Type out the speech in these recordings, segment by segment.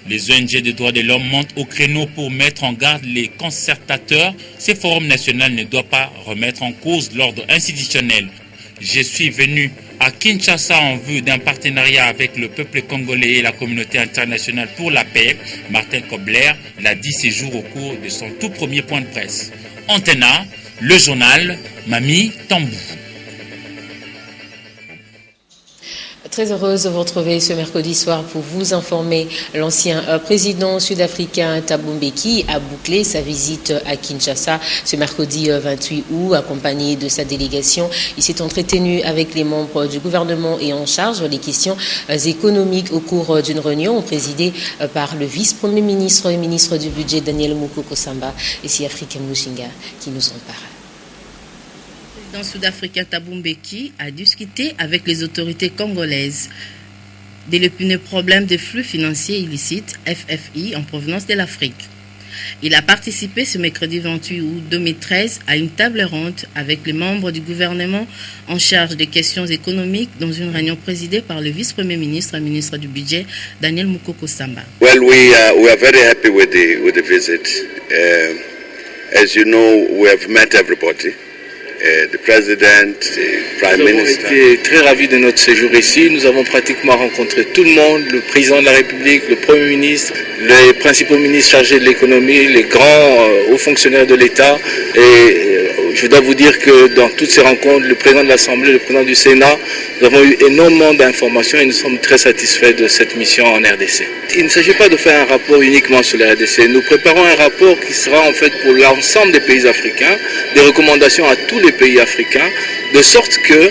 Les ONG des droits de l'homme montent au créneau pour mettre en garde les concertateurs. Ce forum national ne doit pas remettre en cause l'ordre institutionnel. Je suis venu à Kinshasa en vue d'un partenariat avec le peuple congolais et la communauté internationale pour la paix. Martin Kobler l'a dit ces jours au cours de son tout premier point de presse. Antena, le journal, Mami Tambou. Très heureuse de vous retrouver ce mercredi soir pour vous informer. L'ancien président sud-africain Thabo Mbeki a bouclé sa visite à Kinshasa ce mercredi 28 août, accompagné de sa délégation. Il s'est entretenu avec les membres du gouvernement et en charge des questions économiques au cours d'une réunion présidée par le vice-premier ministre et ministre du budget Daniel Mukoko Samba et si Africain Mushinga qui nous en parle. Le président sud-africain Thabo Mbeki a discuté avec les autorités congolaises de l'épineux problème de flux financiers illicites, FFI, en provenance de l'Afrique. Il a participé ce mercredi 28 août 2013 à une table ronde avec les membres du gouvernement en charge des questions économiques dans une réunion présidée par le vice-premier ministre et ministre du budget Daniel Mukoko Samba. Well, we are very happy with the visit. As you know, we have met everybody. The President, the Prime Minister. Nous avons été très ravis de notre séjour ici. Nous avons pratiquement rencontré tout le monde, le président de la République, le Premier ministre, les principaux ministres chargés de l'économie, les grands hauts fonctionnaires de l'État. Et je dois vous dire que dans toutes ces rencontres, le président de l'Assemblée, le président du Sénat, nous avons eu énormément d'informations et nous sommes très satisfaits de cette mission en RDC. Il ne s'agit pas de faire un rapport uniquement sur la RDC. Nous préparons un rapport qui sera en fait pour l'ensemble des pays africains, des recommandations à tous les pays africains, de sorte que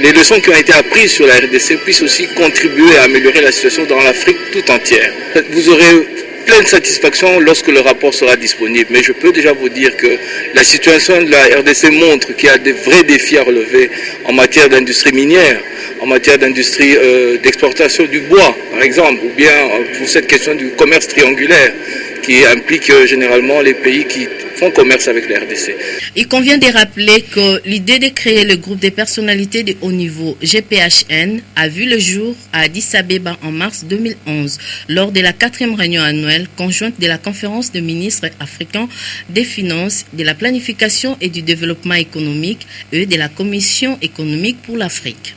les leçons qui ont été apprises sur la RDC puissent aussi contribuer à améliorer la situation dans l'Afrique tout entière. Vous aurez plein de satisfaction lorsque le rapport sera disponible, mais je peux déjà vous dire que la situation de la RDC montre qu'il y a des vrais défis à relever en matière d'industrie minière, en matière d'industrie d'exportation du bois, par exemple, ou bien pour cette question du commerce triangulaire qui implique généralement les pays qui font commerce avec la RDC. Il convient de rappeler que l'idée de créer le groupe des personnalités de haut niveau GPHN a vu le jour à Addis Abeba en mars 2011 lors de la 4e réunion annuelle conjointe de la conférence de ministres africains des finances, de la planification et du développement économique et de la Commission économique pour l'Afrique.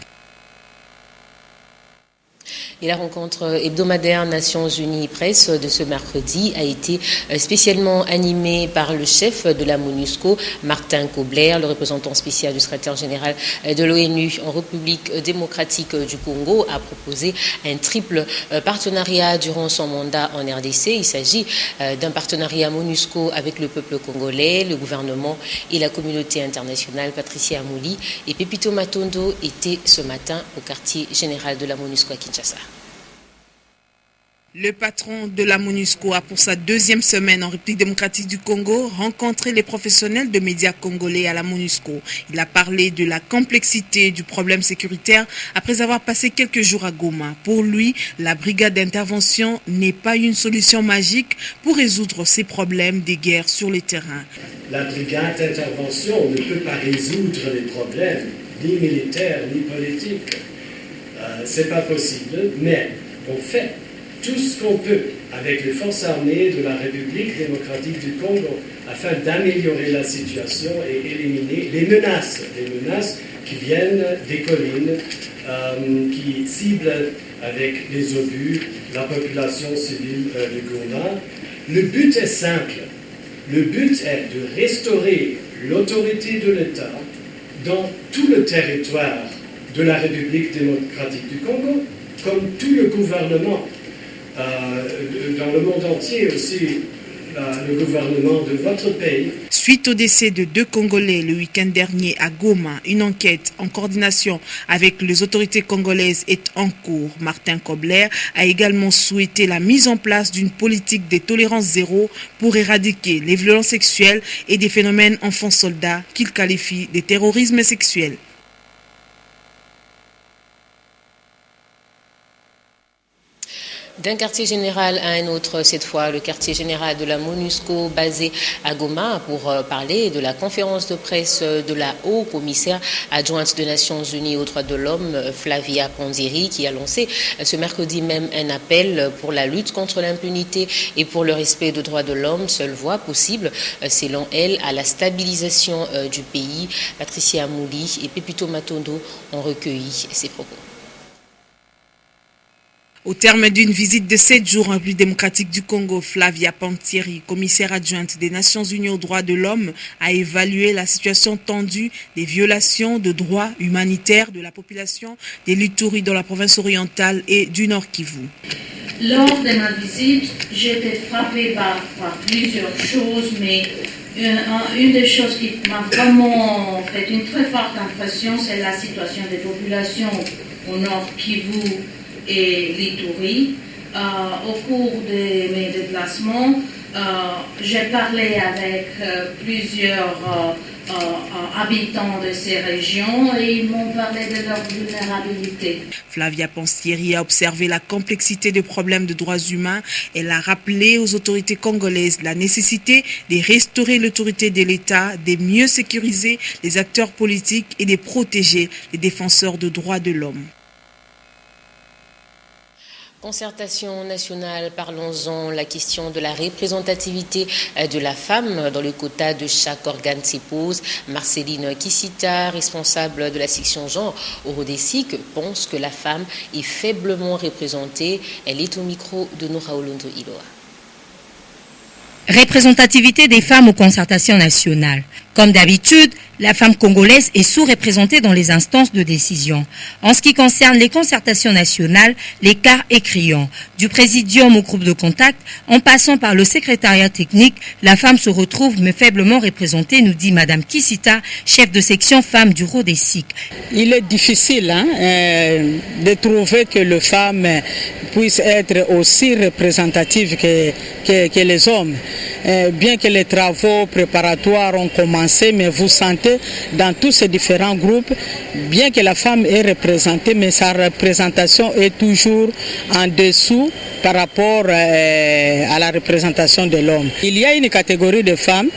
Et la rencontre hebdomadaire Nations Unies Presse de ce mercredi a été spécialement animée par le chef de la MONUSCO, Martin Kobler, le représentant spécial du secrétaire général de l'ONU en République démocratique du Congo, a proposé un triple partenariat durant son mandat en RDC. Il s'agit d'un partenariat MONUSCO avec le peuple congolais, le gouvernement et la communauté internationale. Patricia Amouli et Pepito Matondo étaient ce matin au quartier général de la MONUSCO à Kinshasa. Le patron de la MONUSCO a pour sa 2e semaine en République démocratique du Congo rencontré les professionnels de médias congolais à la MONUSCO. Il a parlé de la complexité du problème sécuritaire après avoir passé quelques jours à Goma. Pour lui, la brigade d'intervention n'est pas une solution magique pour résoudre ces problèmes des guerres sur le terrain. La brigade d'intervention ne peut pas résoudre les problèmes, ni militaires, ni politiques. C'est pas possible, mais on fait tout ce qu'on peut avec les forces armées de la République démocratique du Congo afin d'améliorer la situation et éliminer les menaces qui viennent des collines, qui ciblent avec des obus la population civile de Goma. Le but est simple. Le but est de restaurer l'autorité de l'État dans tout le territoire de la République démocratique du Congo, comme tout le gouvernement. Dans le monde entier aussi, le gouvernement de votre pays. Suite au décès de 2 Congolais le week-end dernier à Goma, une enquête en coordination avec les autorités congolaises est en cours. Martin Kobler a également souhaité la mise en place d'une politique de tolérance zéro pour éradiquer les violences sexuelles et des phénomènes enfants-soldats qu'il qualifie de terrorisme sexuel. D'un quartier général à un autre, cette fois le quartier général de la MONUSCO basé à Goma pour parler de la conférence de presse de la haut-commissaire adjointe des Nations Unies aux droits de l'homme, Flavia Ponziri, qui a lancé ce mercredi même un appel pour la lutte contre l'impunité et pour le respect des droits de l'homme, seule voie possible, selon elle, à la stabilisation du pays. Patricia Mouli et Pepito Matondo ont recueilli ses propos. Au terme d'une visite de 7 jours en République démocratique du Congo, Flavia Ponziri, commissaire adjointe des Nations Unies aux droits de l'homme, a évalué la situation tendue des violations de droits humanitaires de la population des Lituri dans la province orientale et du Nord Kivu. Lors de ma visite, j'ai été frappée par plusieurs choses, mais une des choses qui m'a vraiment fait une très forte impression, c'est la situation des populations au Nord Kivu et Lituri. Au cours de mes déplacements, j'ai parlé avec plusieurs habitants de ces régions et ils m'ont parlé de leur vulnérabilité. Flavia Ponziri a observé la complexité des problèmes de droits humains. Elle a rappelé aux autorités congolaises la nécessité de restaurer l'autorité de l'État, de mieux sécuriser les acteurs politiques et de protéger les défenseurs des droits de l'homme. Concertation nationale, parlons-en, la question de la représentativité de la femme dans le quota de chaque organe s'y pose. Marceline Kissita, responsable de la section genre au RODESIC, pense que la femme est faiblement représentée. Elle est au micro de Nora Olondo Iloa. Représentativité des femmes aux concertations nationales. Comme d'habitude, la femme congolaise est sous-représentée dans les instances de décision. En ce qui concerne les concertations nationales, l'écart est criant. Du présidium au groupe de contact, en passant par le secrétariat technique, la femme se retrouve mais faiblement représentée, nous dit Madame Kissita, chef de section femme du RODESIC. Il est difficile de trouver que les femmes puissent être aussi représentatives que les hommes. Bien que les travaux préparatoires ont commencé, mais vous sentez dans tous ces différents groupes, bien que la femme est représentée, mais sa représentation est toujours en dessous par rapport à la représentation de l'homme. Il y a une catégorie de femmes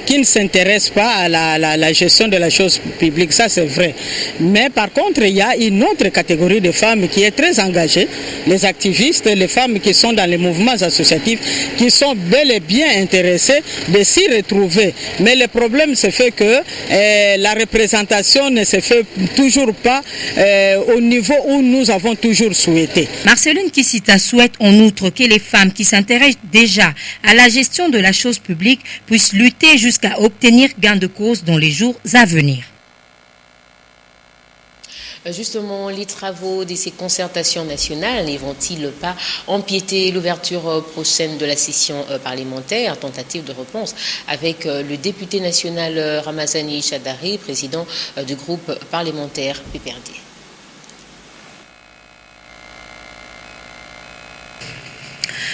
qui ne s'intéressent pas à la gestion de la chose publique, ça c'est vrai. Mais par contre, il y a une autre catégorie de femmes qui est très engagée, les activistes, les femmes qui sont dans les mouvements associatifs, qui sont bel et bien intéressées de s'y retrouver. Mais le problème se fait que la représentation ne se fait toujours pas au niveau où nous avons toujours souhaité. Marceline Kissita souhaite en outre que les femmes qui s'intéressent déjà à la gestion de la chose publique puissent lutter jusqu'à obtenir gain de cause dans les jours à venir. Justement, les travaux de ces concertations nationales ne vont-ils pas empiéter l'ouverture prochaine de la session parlementaire? Tentative de réponse avec le député national Ramazani Chadari, président du groupe parlementaire PPRD.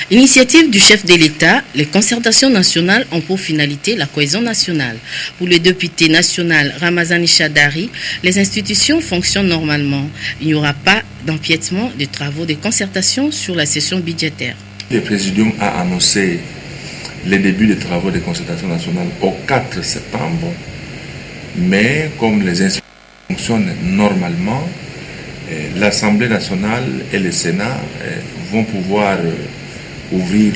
L'initiative du chef de l'État, les concertations nationales ont pour finalité la cohésion nationale. Pour le député national Ramazani Chadari, les institutions fonctionnent normalement. Il n'y aura pas d'empiètement des travaux de concertation sur la session budgétaire. Le Présidium a annoncé les débuts des travaux de concertation nationale au 4 septembre, mais comme les institutions fonctionnent normalement, l'Assemblée nationale et le Sénat vont pouvoir ouvrir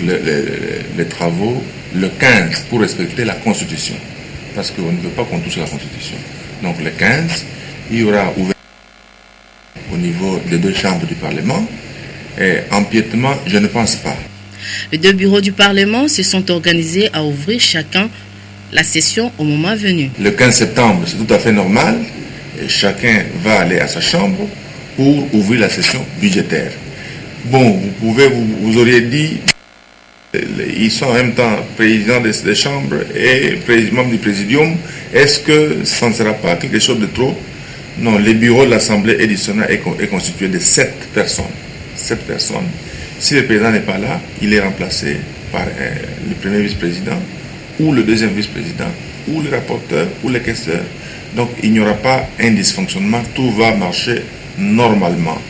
les travaux le 15 pour respecter la Constitution. Parce qu'on ne veut pas qu'on touche la Constitution. Donc le 15, il y aura ouvert au niveau des deux chambres du Parlement. Et empiètement, je ne pense pas. Les deux bureaux du Parlement se sont organisés à ouvrir chacun la session au moment venu. Le 15 septembre, c'est tout à fait normal. Et chacun va aller à sa chambre pour ouvrir la session budgétaire. Bon, vous auriez dit, ils sont en même temps présidents des chambres et membres du présidium. Est-ce que ça ne sera pas quelque chose de trop? Non, le bureau de l'Assemblée et du Sénat est constitué de 7 personnes. 7 personnes. Si le président n'est pas là, il est remplacé par le premier vice-président ou le deuxième vice-président ou le rapporteur ou le questeur. Donc il n'y aura pas un dysfonctionnement, tout va marcher normalement.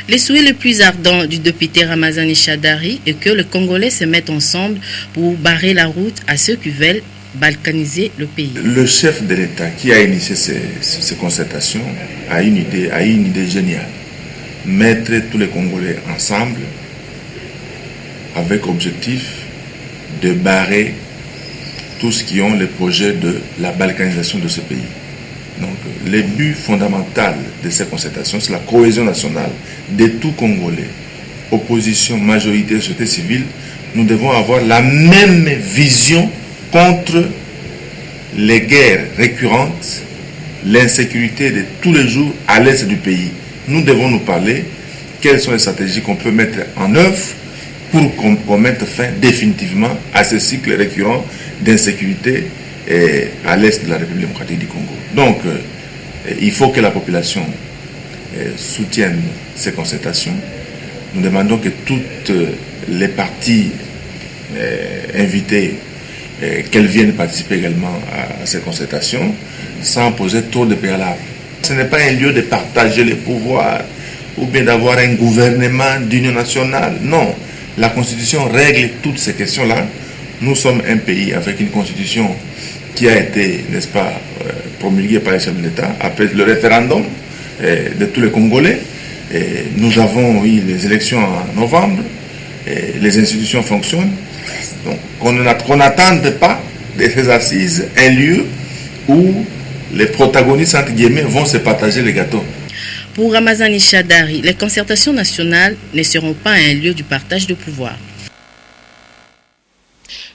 Les souhaits les plus ardents du député Ramazani Shadari est que les Congolais se mettent ensemble pour barrer la route à ceux qui veulent balkaniser le pays. Le chef de l'État qui a initié ces concertations a une idée géniale. Mettre tous les Congolais ensemble avec objectif de barrer tous ceux qui ont le projet de la balkanisation de ce pays. Donc, le but fondamental de ces concertations, c'est la cohésion nationale de tout Congolais. Opposition, majorité, société civile, nous devons avoir la même vision contre les guerres récurrentes, l'insécurité de tous les jours à l'est du pays. Nous devons nous parler quelles sont les stratégies qu'on peut mettre en œuvre pour qu'on mette fin définitivement à ce cycle récurrent d'insécurité à l'est de la République démocratique du Congo. Donc, il faut que la population soutienne ces concertations. Nous demandons que toutes les parties invitées, qu'elles viennent participer également à ces concertations, sans poser trop de préalables. Ce n'est pas un lieu de partager les pouvoirs ou bien d'avoir un gouvernement d'union nationale. Non, la Constitution règle toutes ces questions-là. Nous sommes un pays avec une Constitution qui a été, n'est-ce pas, promulguée par les chefs de l'État après le référendum de tous les Congolais. Nous avons eu les élections en novembre, les institutions fonctionnent. Donc, qu'on n'attende pas de ces assises un lieu où les protagonistes, entre guillemets, vont se partager les gâteaux. Pour Ramazani Shadari, les concertations nationales ne seront pas un lieu du partage de pouvoir.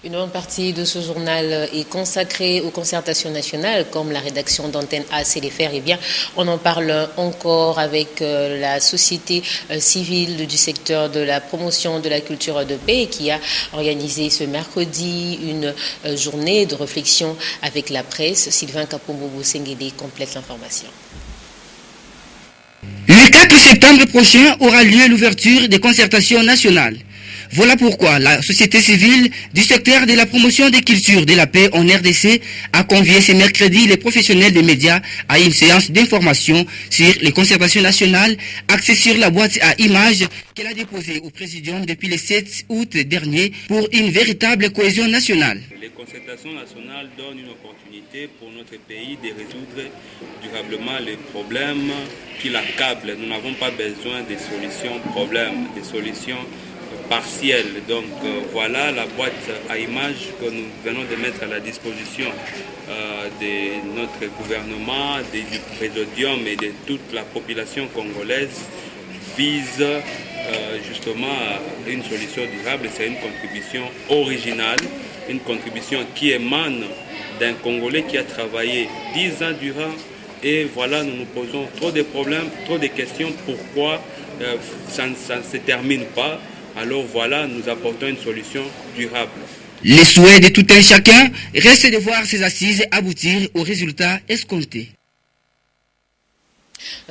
Une bonne partie de ce journal est consacrée aux concertations nationales, comme la rédaction d'Antenne A sait les faire. Eh bien, on en parle encore avec la société civile du secteur de la promotion de la culture de paix qui a organisé ce mercredi une journée de réflexion avec la presse. Sylvain Kapombo Sengede complète l'information. Le 4 septembre prochain aura lieu l'ouverture des concertations nationales. Voilà pourquoi la société civile du secteur de la promotion des cultures de la paix en RDC a convié ce mercredi les professionnels des médias à une séance d'information sur les concertations nationales axée sur la boîte à images qu'elle a déposée au Présidium depuis le 7 août dernier pour une véritable cohésion nationale. Les concertations nationales donnent une opportunité pour notre pays de résoudre durablement les problèmes qui l'accablent. Nous n'avons pas besoin de solutions problèmes, des solutions partielle. Donc voilà la boîte à images que nous venons de mettre à la disposition de notre gouvernement, du Présidium et de toute la population congolaise vise justement à une solution durable. C'est une contribution originale, une contribution qui émane d'un Congolais qui a travaillé 10 ans durant et voilà, nous nous posons trop de problèmes, trop de questions, pourquoi ça ne se termine pas. Alors voilà, nous apportons une solution durable. Les souhaits de tout un chacun restent de voir ces assises aboutir aux résultats escomptés.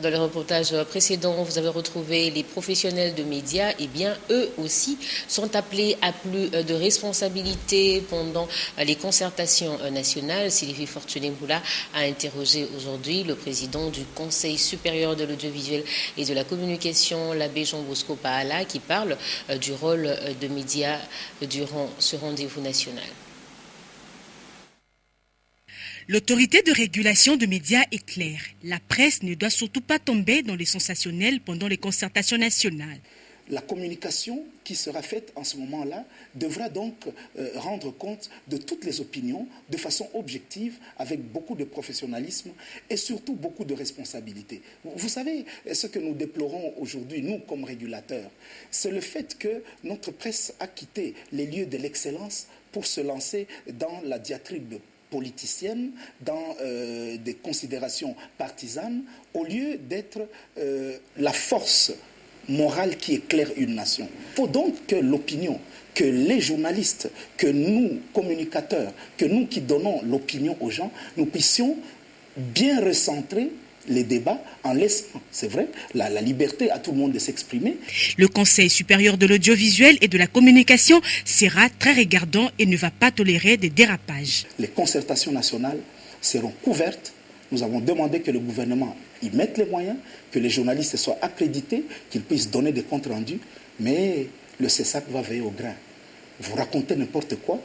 Dans le reportage précédent, vous avez retrouvé les professionnels de médias. Eh bien, eux aussi sont appelés à plus de responsabilités pendant les concertations nationales. Sylvie Fortuné-Moula a interrogé aujourd'hui le président du Conseil supérieur de l'audiovisuel et de la communication, l'abbé Jean-Bosco Paala, qui parle du rôle de médias durant ce rendez-vous national. L'autorité de régulation de médias est claire. La presse ne doit surtout pas tomber dans les sensationnels pendant les concertations nationales. La communication qui sera faite en ce moment-là devra donc rendre compte de toutes les opinions de façon objective, avec beaucoup de professionnalisme et surtout beaucoup de responsabilité. Vous savez, ce que nous déplorons aujourd'hui, nous comme régulateurs, c'est le fait que notre presse a quitté les lieux de l'excellence pour se lancer dans la diatribe politicienne, dans des considérations partisanes, au lieu d'être la force morale qui éclaire une nation. Il faut donc que l'opinion, que les journalistes, que nous, communicateurs, que nous qui donnons l'opinion aux gens, nous puissions bien recentrer les débats en laissant, c'est vrai, la liberté à tout le monde de s'exprimer. Le Conseil supérieur de l'audiovisuel et de la communication sera très regardant et ne va pas tolérer des dérapages. Les concertations nationales seront couvertes Nous avons demandé que le gouvernement y mette les moyens, que les journalistes soient accrédités, qu'ils puissent donner des comptes rendus, mais le CESAC va veiller au grain. Vous racontez n'importe quoi,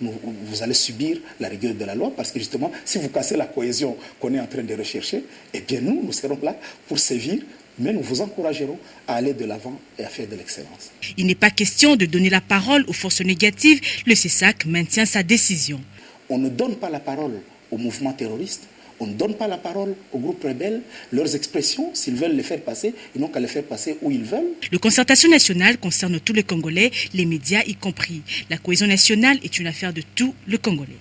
vous allez subir la rigueur de la loi, parce que justement, si vous cassez la cohésion qu'on est en train de rechercher, eh bien nous serons là pour sévir, mais nous vous encouragerons à aller de l'avant et à faire de l'excellence. Il n'est pas question de donner la parole aux forces négatives. Le CESAC maintient sa décision. On ne donne pas la parole aux mouvements terroristes, on ne donne pas la parole aux groupes rebelles. Leurs expressions, s'ils veulent les faire passer, ils n'ont qu'à les faire passer où ils veulent. La concertation nationale concerne tous les Congolais, les médias y compris. La cohésion nationale est une affaire de tous les Congolais.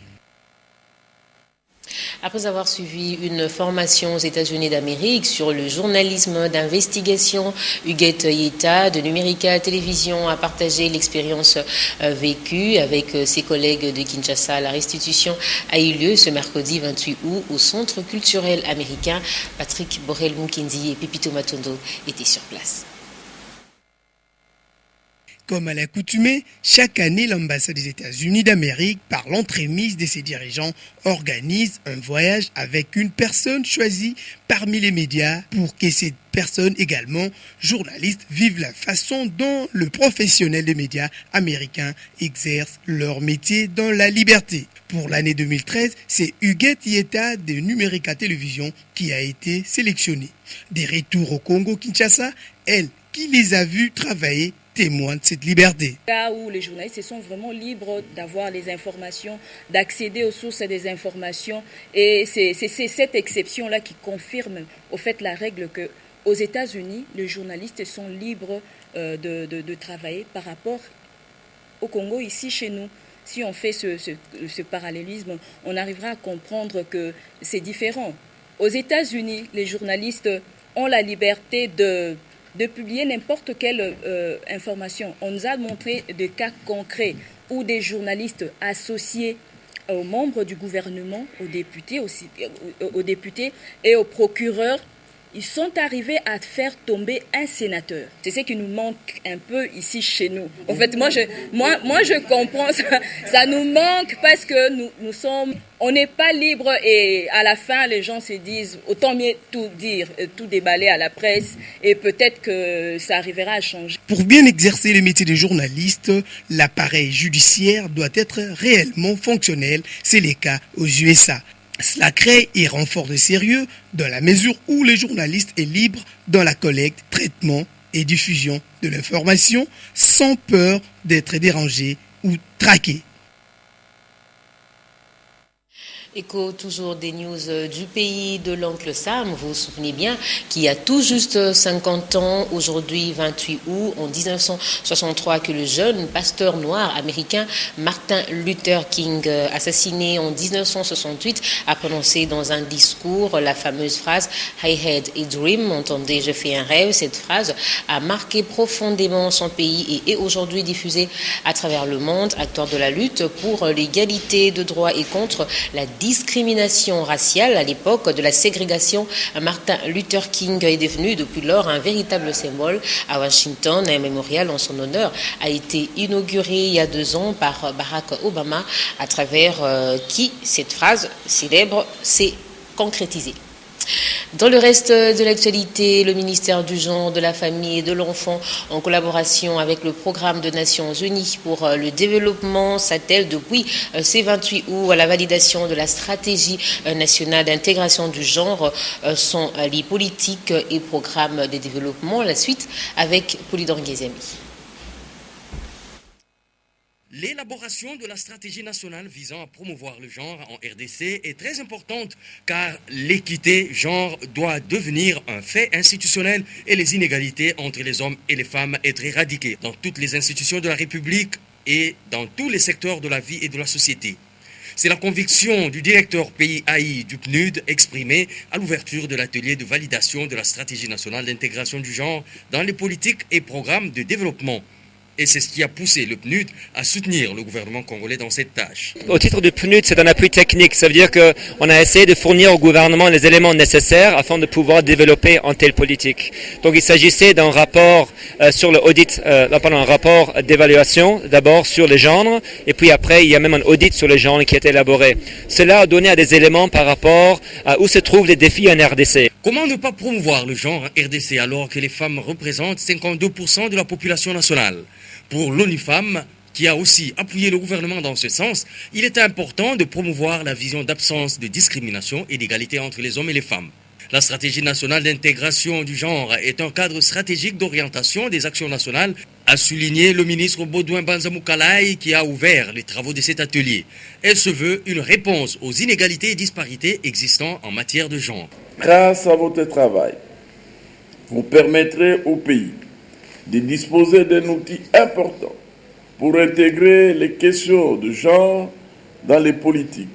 Après avoir suivi une formation aux États-Unis d'Amérique sur le journalisme d'investigation, Huguette Yeta de Numérica Télévision a partagé l'expérience vécue avec ses collègues de Kinshasa. La restitution a eu lieu ce mercredi 28 août au Centre culturel américain. Patrick Borel-Mukindi et Pipito Matondo étaient sur place. Comme à l'accoutumée, chaque année, l'ambassade des États-Unis d'Amérique, par l'entremise de ses dirigeants, organise un voyage avec une personne choisie parmi les médias pour que cette personne également, journaliste, vive la façon dont le professionnel des médias américains exerce leur métier dans la liberté. Pour l'année 2013, c'est Huguette Yeta de Numérica Télévision qui a été sélectionnée. Des retours au Congo-Kinshasa, elle qui les a vus travailler, témoin de cette liberté. Là où les journalistes sont vraiment libres d'avoir les informations, d'accéder aux sources des informations, et c'est cette exception-là qui confirme au fait la règle que aux États-Unis, les journalistes sont libres de travailler par rapport au Congo, ici chez nous. Si on fait ce parallélisme, on arrivera à comprendre que c'est différent. Aux États-Unis, les journalistes ont la liberté de publier n'importe quelle information. On nous a montré des cas concrets où des journalistes associés aux membres du gouvernement, aux députés et aux procureurs, ils sont arrivés à faire tomber un sénateur. C'est ce qui nous manque un peu ici chez nous. En fait, moi je comprends, ça nous manque parce que on n'est pas libre et à la fin, les gens se disent, autant mieux tout dire, tout déballer à la presse et peut-être que ça arrivera à changer. Pour bien exercer le métier de journaliste, l'appareil judiciaire doit être réellement fonctionnel. C'est le cas aux USA. Cela crée et renforce le sérieux dans la mesure où le journaliste est libre dans la collecte, traitement et diffusion de l'information sans peur d'être dérangé ou traqué. Écho toujours des news du pays de l'oncle Sam. Vous vous souvenez bien qu'il y a tout juste 50 ans, aujourd'hui 28 août, en 1963, que le jeune pasteur noir américain Martin Luther King, assassiné en 1968, a prononcé dans un discours la fameuse phrase « I had a dream », entendez « je fais un rêve ». Cette phrase a marqué profondément son pays et est aujourd'hui diffusée à travers le monde, acteur de la lutte pour l'égalité de droits et contre la discrimination raciale. À l'époque de la ségrégation, Martin Luther King est devenu depuis lors un véritable symbole. À Washington, un mémorial en son honneur a été inauguré il y a 2 ans par Barack Obama, à travers qui cette phrase célèbre s'est concrétisée. Dans le reste de l'actualité, le ministère du Genre, de la Famille et de l'Enfant, en collaboration avec le Programme des Nations Unies pour le développement, s'attelle depuis ce 28 août à la validation de la stratégie nationale d'intégration du genre, sans les politiques et programmes de développement. La suite avec Polydor Ngezemi. L'élaboration de la stratégie nationale visant à promouvoir le genre en RDC est très importante car l'équité genre doit devenir un fait institutionnel et les inégalités entre les hommes et les femmes être éradiquées dans toutes les institutions de la République et dans tous les secteurs de la vie et de la société. C'est la conviction du directeur pays AI du PNUD exprimée à l'ouverture de l'atelier de validation de la stratégie nationale d'intégration du genre dans les politiques et programmes de développement. Et c'est ce qui a poussé le PNUD à soutenir le gouvernement congolais dans cette tâche. Au titre du PNUD, c'est un appui technique. Ça veut dire qu'on a essayé de fournir au gouvernement les éléments nécessaires afin de pouvoir développer une telle politique. Donc il s'agissait d'un rapport sur le audit, un rapport d'évaluation d'abord sur les genres, et puis après il y a même un audit sur les genres qui est élaboré. Cela a donné des éléments par rapport à où se trouvent les défis en RDC. Comment ne pas promouvoir le genre en RDC alors que les femmes représentent 52% de la population nationale? Pour l'ONU Femmes, qui a aussi appuyé le gouvernement dans ce sens, il est important de promouvoir la vision d'absence de discrimination et d'égalité entre les hommes et les femmes. La stratégie nationale d'intégration du genre est un cadre stratégique d'orientation des actions nationales, a souligné le ministre Baudouin Banzamoukalai qui a ouvert les travaux de cet atelier. Elle se veut une réponse aux inégalités et disparités existant en matière de genre. Grâce à votre travail, vous permettrez au pays de disposer d'un outil important pour intégrer les questions de genre dans les politiques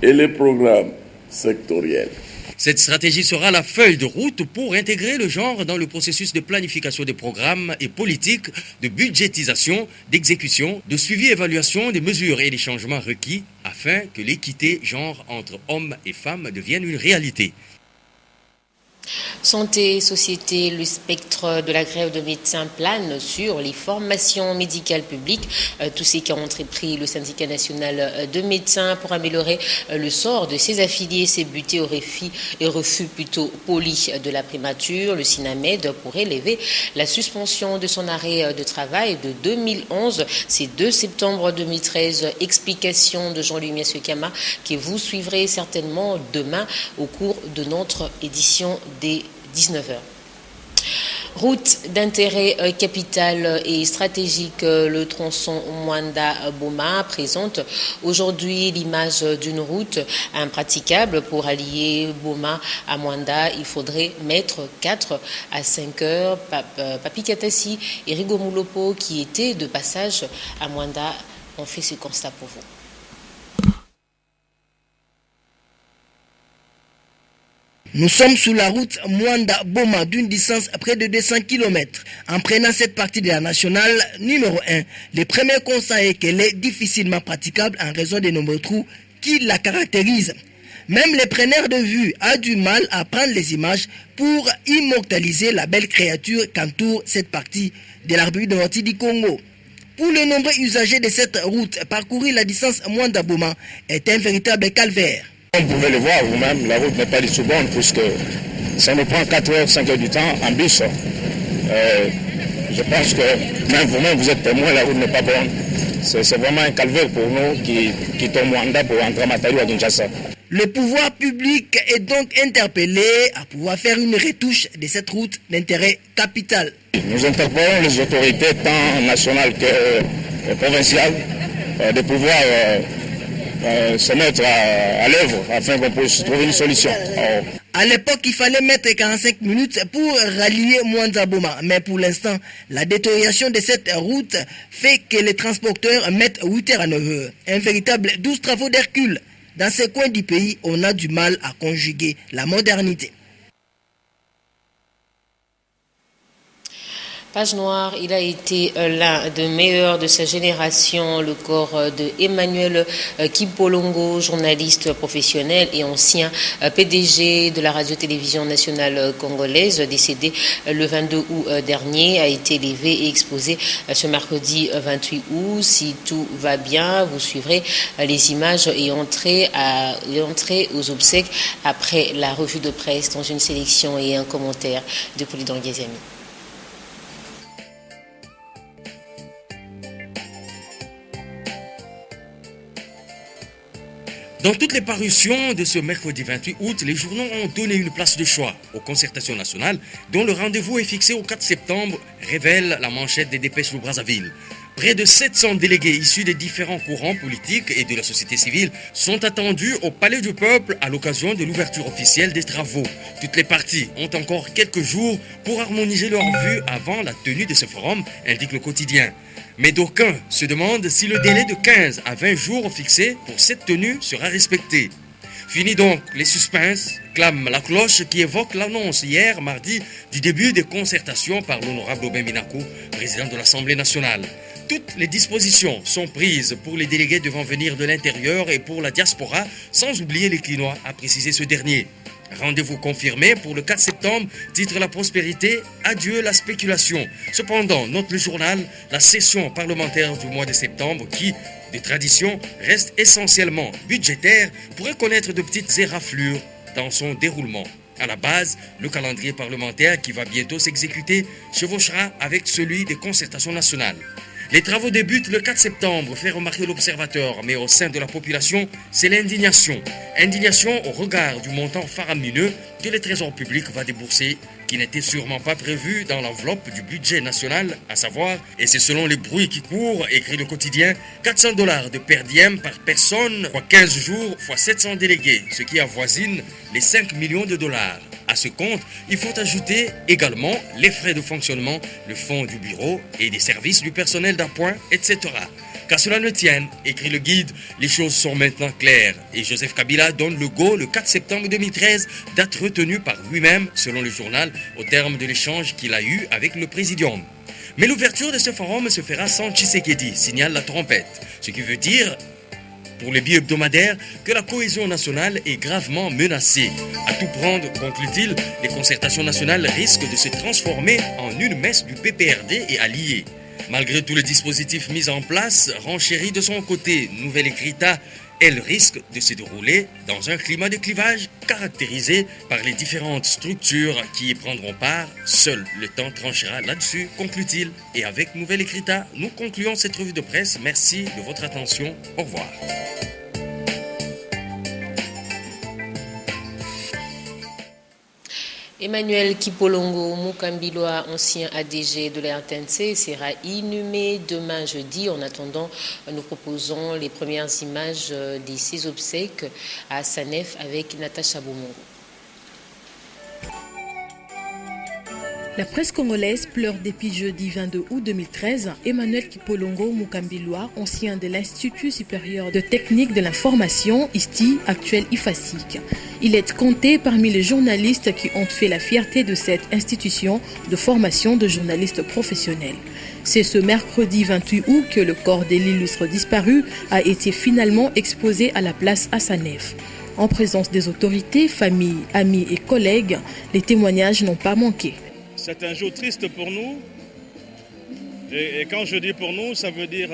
et les programmes sectoriels. Cette stratégie sera la feuille de route pour intégrer le genre dans le processus de planification des programmes et politiques, de budgétisation, d'exécution, de suivi et évaluation des mesures et des changements requis afin que l'équité genre entre hommes et femmes devienne une réalité. Santé, société, le spectre de la grève de médecins plane sur les formations médicales publiques. Tous ces qui ont entrepris le syndicat national de médecins pour améliorer le sort de ses affiliés s'est buté au refus plutôt poli de la primature. Le SINAMED pourrait lever la suspension de son arrêt de travail de 2011. C'est 2 septembre 2013. Explication de Jean-Louis Miassekama que vous suivrez certainement demain au cours de notre édition des 19h. Route d'intérêt capital et stratégique, le tronçon Mwanda-Boma présente aujourd'hui l'image d'une route impraticable. Pour allier Boma à Mwanda, il faudrait mettre 4 à 5 heures. Papi Katassi et Rigo Moulopo, qui étaient de passage à Mwanda, ont fait ce constat pour vous. Nous sommes sur la route Mwanda-Boma d'une distance à près de 200 km. En prenant cette partie de la nationale numéro 1, le premier constat est qu'elle est difficilement praticable en raison des nombreux trous qui la caractérisent. Même le preneur de vue a du mal à prendre les images pour immortaliser la belle créature qu'entoure cette partie de la République démocratique du Congo. Pour les nombreux usagers de cette route, parcourir la distance Mwanda-Boma est un véritable calvaire. Vous pouvez le voir vous-même, la route n'est pas du tout bonne puisque ça nous prend 4 heures, 5 heures du temps en bus. Je pense que même vous-même, vous êtes témoin, la route n'est pas bonne. C'est vraiment un calvaire pour nous qui quittons Mwanda pour entrer à Matadi ou à Kinshasa. Le pouvoir public est donc interpellé à pouvoir faire une retouche de cette route d'intérêt capital. Nous interpellons les autorités tant nationales que provinciales de pouvoir se mettre à l'œuvre afin qu'on puisse trouver une solution. À l'époque, il fallait mettre 45 minutes pour rallier Mwanda-Boma. Mais pour l'instant, la détérioration de cette route fait que les transporteurs mettent 8h à 9h. Un véritable 12 travaux d'Hercule. Dans ces coins du pays, on a du mal à conjuguer la modernité. Page noire, il a été l'un des meilleurs de sa génération, le corps de Emmanuel Kipolongo, journaliste professionnel et ancien PDG de la radio-télévision nationale congolaise, décédé le 22 août dernier, a été élevé et exposé ce mercredi 28 août. Si tout va bien, vous suivrez les images et entrez aux obsèques après la revue de presse dans une sélection et un commentaire de Polydor Gaziami. Dans toutes les parutions de ce mercredi 28 août, les journaux ont donné une place de choix aux concertations nationales, dont le rendez-vous est fixé au 4 septembre, révèle la manchette des dépêches de Brazzaville. Près de 700 délégués issus des différents courants politiques et de la société civile sont attendus au Palais du Peuple à l'occasion de l'ouverture officielle des travaux. Toutes les parties ont encore quelques jours pour harmoniser leurs vues avant la tenue de ce forum, indique le quotidien. Mais d'aucuns se demandent si le délai de 15 à 20 jours fixé pour cette tenue sera respecté. Fini donc les suspens, clame la cloche qui évoque l'annonce hier, mardi, du début des concertations par l'honorable Aubin Minakou, président de l'Assemblée nationale. Toutes les dispositions sont prises pour les délégués devant venir de l'intérieur et pour la diaspora, sans oublier les Clinois, a précisé ce dernier. Rendez-vous confirmé pour le 4 septembre, titre La Prospérité, adieu la spéculation. Cependant, note le journal, la session parlementaire du mois de septembre qui, de tradition, reste essentiellement budgétaire, pourrait connaître de petites éraflures dans son déroulement. À la base, le calendrier parlementaire qui va bientôt s'exécuter chevauchera avec celui des concertations nationales. Les travaux débutent le 4 septembre, fait remarquer l'observateur, mais au sein de la population, c'est l'indignation. Indignation au regard du montant faramineux que le Trésor public va débourser, qui n'était sûrement pas prévu dans l'enveloppe du budget national, à savoir, et c'est selon les bruits qui courent, écrit le quotidien, $400 de per diem par personne, fois 15 jours, fois 700 délégués, ce qui avoisine les 5 millions de dollars. À ce compte, il faut ajouter également les frais de fonctionnement, le fonds du bureau et des services du personnel d'appoint, etc. Qu'à cela ne tienne, écrit le guide, les choses sont maintenant claires et Joseph Kabila donne le go le 4 septembre 2013, date retenue par lui-même, selon le journal, au terme de l'échange qu'il a eu avec le présidium. Mais l'ouverture de ce forum se fera sans Tshisekedi, signale la trompette, ce qui veut dire pour les bi-hebdomadaires que la cohésion nationale est gravement menacée. À tout prendre, conclut-il, les concertations nationales risquent de se transformer en une messe du PPRD et alliés. Malgré tous les dispositifs mis en place, renchérit de son côté, Nouvelle Écrita, elle risque de se dérouler dans un climat de clivage caractérisé par les différentes structures qui y prendront part. Seul le temps tranchera là-dessus, conclut-il. Et avec Nouvelle Écrita, nous concluons cette revue de presse. Merci de votre attention. Au revoir. Emmanuel Kipolongo Mukambilwa, ancien ADG de la RTNC, sera inhumé demain jeudi. En attendant, nous proposons les premières images de ses obsèques à Sanef avec Natacha Bomongo. La presse congolaise pleure depuis jeudi 22 août 2013. Emmanuel Kipolongo Mukambilwa, ancien de l'Institut supérieur de technique de l'information, ISTI, actuel IFASIC. Il est compté parmi les journalistes qui ont fait la fierté de cette institution de formation de journalistes professionnels. C'est ce mercredi 28 août que le corps de l'illustre disparu a été finalement exposé à la place Sanef. En présence des autorités, familles, amis et collègues, les témoignages n'ont pas manqué. C'est un jour triste pour nous. Et quand je dis pour nous, ça veut dire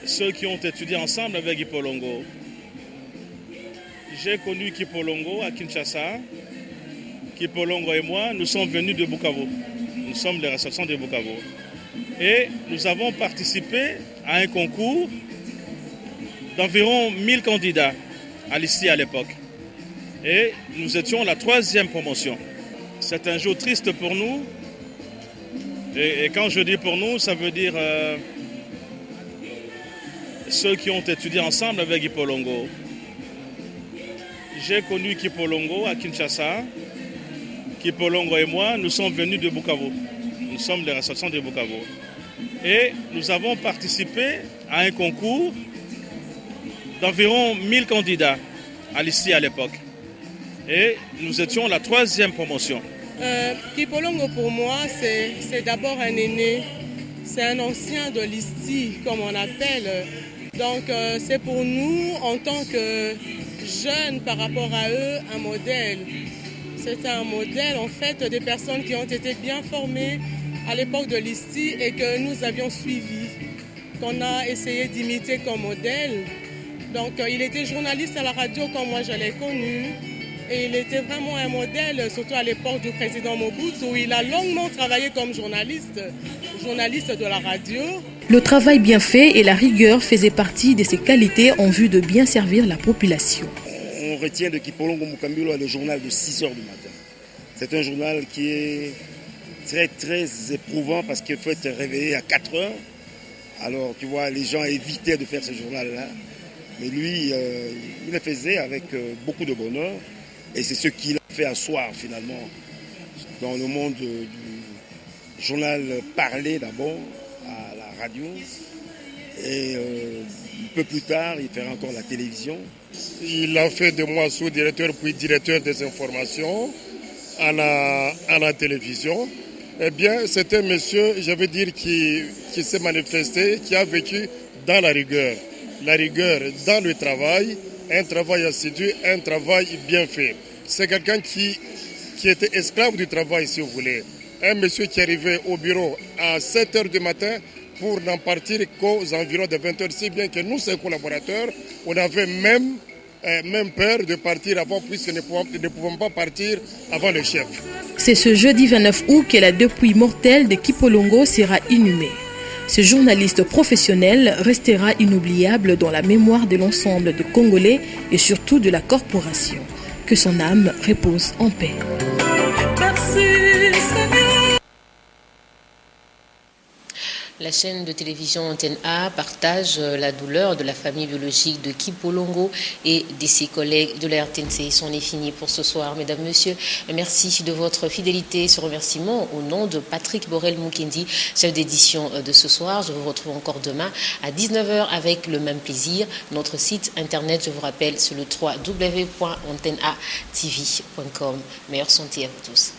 ceux qui ont étudié ensemble avec Kipolongo. J'ai connu Kipolongo à Kinshasa. Kipolongo et moi, nous sommes venus de Bukavu. Nous sommes les ressortissants de Bukavu. Et nous avons participé à un concours d'environ 1000 candidats à l'ISTI à l'époque. Et nous étions la 3e promotion. C'est un jour triste pour nous. Et quand je dis pour nous, ça veut dire ceux qui ont étudié ensemble avec Kipolongo. J'ai connu Kipolongo à Kinshasa. Kipolongo et moi, nous sommes venus de Bukavu. Nous sommes les ressortissants de Bukavu. Et nous avons participé à un concours d'environ 1000 candidats à l'ISTI à l'époque. Et nous étions la 3e promotion. Kipolongo pour moi, c'est d'abord un aîné. C'est un ancien de l'ISTI, comme on appelle. Donc c'est pour nous, en tant que jeunes par rapport à eux, un modèle. C'est un modèle en fait des personnes qui ont été bien formées à l'époque de l'ISTI et que nous avions suivi, qu'on a essayé d'imiter comme modèle. Donc il était journaliste à la radio comme moi je l'ai connu. Et il était vraiment un modèle, surtout à l'époque du président Mobutu, où il a longuement travaillé comme journaliste de la radio. Le travail bien fait et la rigueur faisaient partie de ses qualités en vue de bien servir la population. On retient de Kipolongo Mukambilwa le journal de 6 h du matin. C'est un journal qui est très très éprouvant parce qu'il faut être réveillé à 4 h. Alors tu vois, les gens évitaient de faire ce journal-là. Mais lui, il le faisait avec beaucoup de bonheur. Et c'est ce qu'il a fait asseoir finalement dans le monde du journal parlé d'abord à la radio Et un peu plus tard, il fera encore la télévision. Il a fait de moi sous-directeur puis directeur des informations à la télévision. Eh bien, c'est un monsieur, je veux dire, qui s'est manifesté, qui a vécu dans la rigueur. La rigueur dans le travail, un travail assidu, un travail bien fait. C'est quelqu'un qui était esclave du travail, si vous voulez. Un monsieur qui arrivait au bureau à 7 h du matin pour n'en partir qu'aux environs de 20 h, si bien que nous, ses collaborateurs, on avait même peur de partir avant, puisque nous ne pouvons pas partir avant le chef. C'est ce jeudi 29 août que la dépouille mortelle de Kipolongo sera inhumée. Ce journaliste professionnel restera inoubliable dans la mémoire de l'ensemble des Congolais et surtout de la corporation. Que son âme repose en paix. La chaîne de télévision Antenne A partage la douleur de la famille biologique de Kipolongo et de ses collègues de la RTNC. C'en est fini pour ce soir, mesdames, messieurs. Merci de votre fidélité. Ce remerciement au nom de Patrick Borel-Mukendi, chef d'édition de ce soir. Je vous retrouve encore demain à 19 h avec le même plaisir. Notre site internet, je vous rappelle, c'est le www.antennatv.com. Meilleure santé à vous tous.